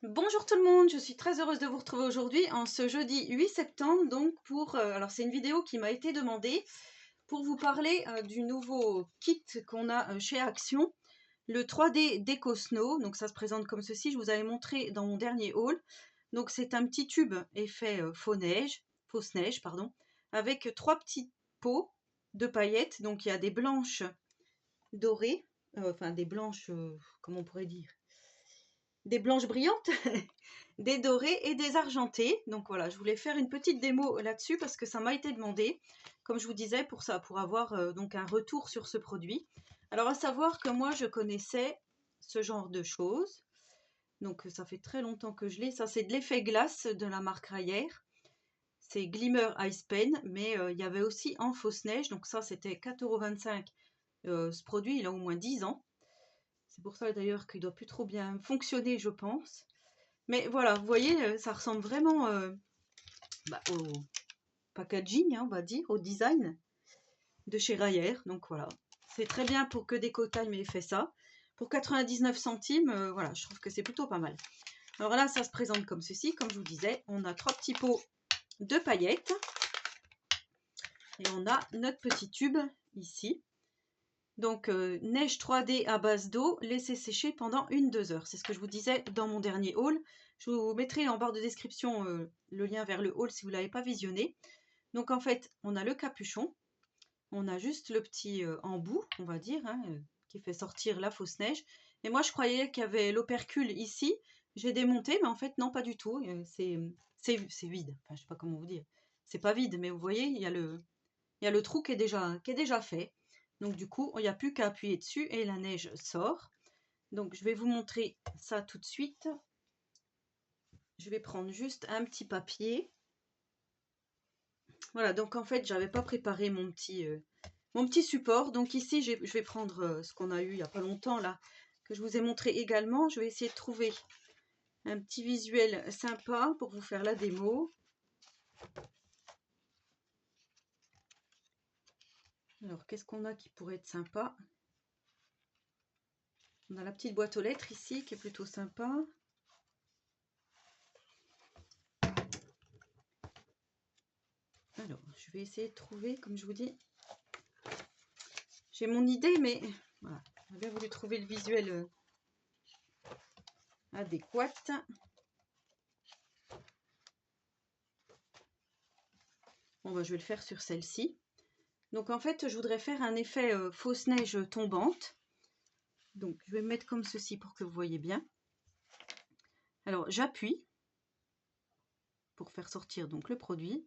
Bonjour tout le monde, je suis très heureuse de vous retrouver aujourd'hui en ce jeudi 8 septembre donc pour alors c'est une vidéo qui m'a été demandée pour vous parler du nouveau kit qu'on a chez Action, le 3D Déco Snow. Donc ça se présente comme ceci, je vous avais montré dans mon dernier haul. Donc c'est un petit tube effet fausse neige pardon, avec trois petits pots de paillettes. Donc il y a des blanches dorées, enfin des blanches, comment on pourrait dire, des blanches brillantes, des dorées et des argentées. Donc voilà, je voulais faire une petite démo là-dessus parce que ça m'a été demandé, comme je vous disais, pour ça, pour avoir donc un retour sur ce produit. Alors à savoir que moi je connaissais ce genre de choses, donc ça fait très longtemps que je l'ai. Ça c'est de l'effet glace de la marque Rayer, c'est Glimmer Ice Pen, mais il y avait aussi en fausse neige, donc ça c'était 4,25 €. Ce produit il a au moins 10 ans, c'est pour ça d'ailleurs qu'il doit plus trop bien fonctionner je pense. Mais voilà, vous voyez, ça ressemble vraiment au packaging, hein, on va dire, au design de chez Rayer. Donc voilà, c'est très bien pour que Déco Time ait fait ça. Pour 99 centimes, voilà, je trouve que c'est plutôt pas mal. Alors là, ça se présente comme ceci, comme je vous disais. On a trois petits pots de paillettes. Et on a notre petit tube ici. Donc neige 3D à base d'eau, laissez sécher pendant 1-2 heures. C'est ce que je vous disais dans mon dernier haul. Je vous mettrai en barre de description le lien vers le haul si vous ne l'avez pas visionné. Donc en fait, on a le capuchon, on a juste le petit embout, on va dire, hein, qui fait sortir la fausse neige. Et moi, je croyais qu'il y avait l'opercule ici. J'ai démonté, mais en fait, non, pas du tout. C'est vide. Enfin, je sais pas comment vous dire. C'est pas vide, mais vous voyez, il y a le trou qui est déjà fait. Donc du coup, il n'y a plus qu'à appuyer dessus et la neige sort. Donc je vais vous montrer ça tout de suite. Je vais prendre juste un petit papier. Voilà, donc en fait, j'avais pas préparé mon petit support. Donc ici, je vais prendre ce qu'on a eu il n'y a pas longtemps là, que je vous ai montré également. Je vais essayer de trouver un petit visuel sympa pour vous faire la démo. Alors, qu'est-ce qu'on a qui pourrait être sympa? On a la petite boîte aux lettres ici qui est plutôt sympa. Alors, je vais essayer de trouver, comme je vous dis, j'ai mon idée, mais voilà, j'ai bien voulu trouver le visuel adéquat. Bon, bah, je vais le faire sur celle-ci. Donc, en fait, je voudrais faire un effet fausse neige tombante. Donc, je vais me mettre comme ceci pour que vous voyez bien. Alors, j'appuie pour faire sortir donc le produit.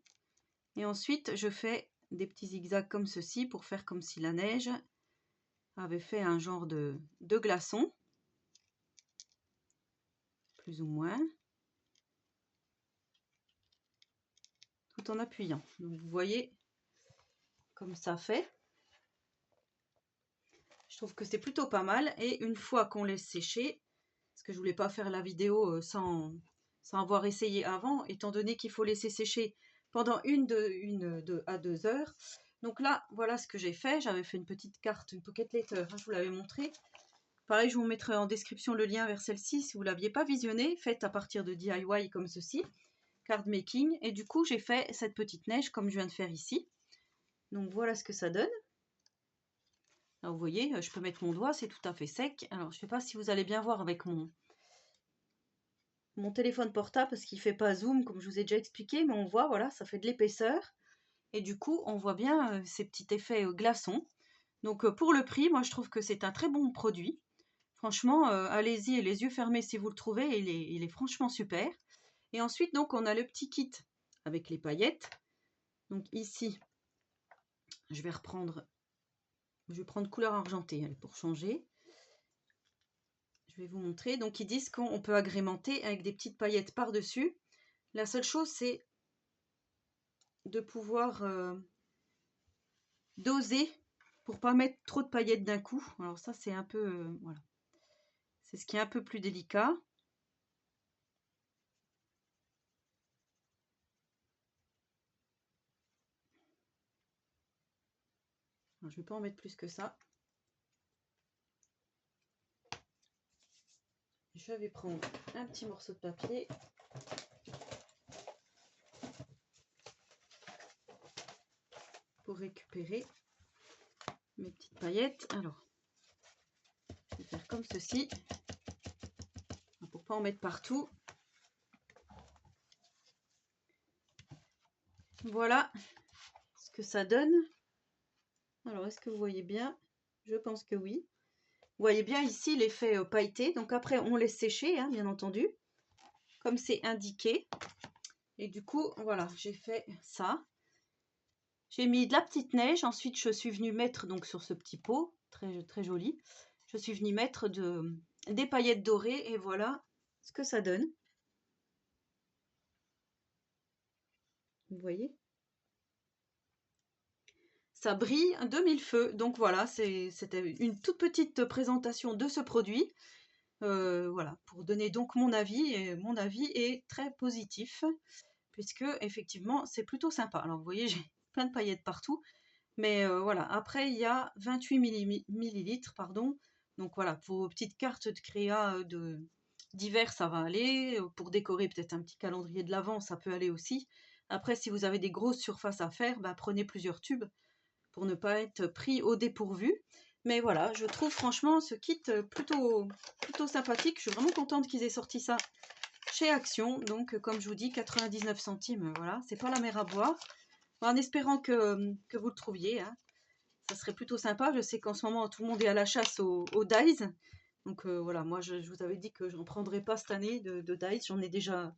Et ensuite, je fais des petits zigzags comme ceci pour faire comme si la neige avait fait un genre de glaçon. Plus ou moins. Tout en appuyant. Donc, vous voyez comme ça fait. Je trouve que c'est plutôt pas mal. Et une fois qu'on laisse sécher, parce que je voulais pas faire la vidéo sans avoir essayé avant, étant donné qu'il faut laisser sécher pendant 1 à 2 heures. Donc là, voilà ce que j'ai fait. J'avais fait une petite carte, une pocket letter, hein, je vous l'avais montré. Pareil, je vous mettrai en description le lien vers celle-ci si vous ne l'aviez pas visionnée, faite à partir de DIY comme ceci, card making. Et du coup, j'ai fait cette petite neige comme je viens de faire ici. Donc voilà ce que ça donne. Alors vous voyez, je peux mettre mon doigt, c'est tout à fait sec. Alors je ne sais pas si vous allez bien voir avec mon téléphone portable parce qu'il ne fait pas zoom comme je vous ai déjà expliqué, mais on voit, voilà, ça fait de l'épaisseur. Et du coup, on voit bien ces petits effets glaçons. Donc pour le prix, moi je trouve que c'est un très bon produit. Franchement, allez-y et les yeux fermés si vous le trouvez, il est franchement super. Et ensuite, donc, on a le petit kit avec les paillettes. Donc ici, je vais prendre couleur argentée pour changer. Je vais vous montrer. Donc ils disent qu'on peut agrémenter avec des petites paillettes par-dessus. La seule chose, c'est de pouvoir doser pour pas mettre trop de paillettes d'un coup. Alors ça, c'est un peu... voilà. C'est ce qui est un peu plus délicat. Alors, je ne vais pas en mettre plus que ça. Je vais prendre un petit morceau de papier. Pour récupérer mes petites paillettes. Alors, je vais faire comme ceci. Pour pas en mettre partout. Voilà ce que ça donne. Alors, est-ce que vous voyez bien? Je pense que oui. Vous voyez bien ici l'effet pailleté. Donc après, on laisse sécher, hein, bien entendu, comme c'est indiqué. Et du coup, voilà, j'ai fait ça. J'ai mis de la petite neige. Ensuite, je suis venue mettre donc sur ce petit pot, très, très joli. Je suis venue mettre des paillettes dorées et voilà ce que ça donne. Vous voyez? Ça brille de mille feux. Donc voilà, c'était une toute petite présentation de ce produit. Voilà, pour donner donc mon avis. Et mon avis est très positif, puisque effectivement, c'est plutôt sympa. Alors vous voyez, j'ai plein de paillettes partout. Mais voilà, après, il y a 28 millilitres, pardon. Donc voilà, pour vos petites cartes de créa d'hiver, ça va aller. Pour décorer peut-être un petit calendrier de l'Avent, ça peut aller aussi. Après, si vous avez des grosses surfaces à faire, bah, prenez plusieurs tubes pour ne pas être pris au dépourvu. Mais voilà, je trouve franchement ce kit plutôt sympathique. Je suis vraiment contente qu'ils aient sorti ça chez Action. Donc, comme je vous dis, 99 centimes, voilà, c'est pas la mer à boire. En espérant que vous le trouviez, hein. Ça serait plutôt sympa. Je sais qu'en ce moment, tout le monde est à la chasse aux dies. Donc voilà, moi, je vous avais dit que je n'en prendrais pas cette année de dies. J'en ai déjà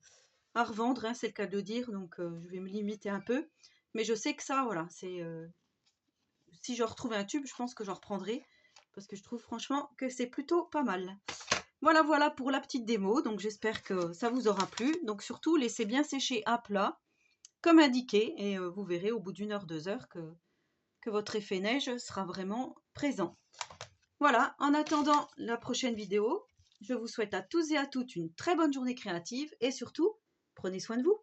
à revendre, hein, c'est le cas de le dire. Donc, je vais me limiter un peu. Mais je sais que ça, voilà, c'est... si je retrouve un tube, je pense que j'en reprendrai. Parce que je trouve franchement que c'est plutôt pas mal. Voilà, voilà pour la petite démo. Donc, j'espère que ça vous aura plu. Donc, surtout, laissez bien sécher à plat, comme indiqué. Et vous verrez au bout d'1 heure, 2 heures que votre effet neige sera vraiment présent. Voilà, en attendant la prochaine vidéo, je vous souhaite à tous et à toutes une très bonne journée créative et surtout, prenez soin de vous.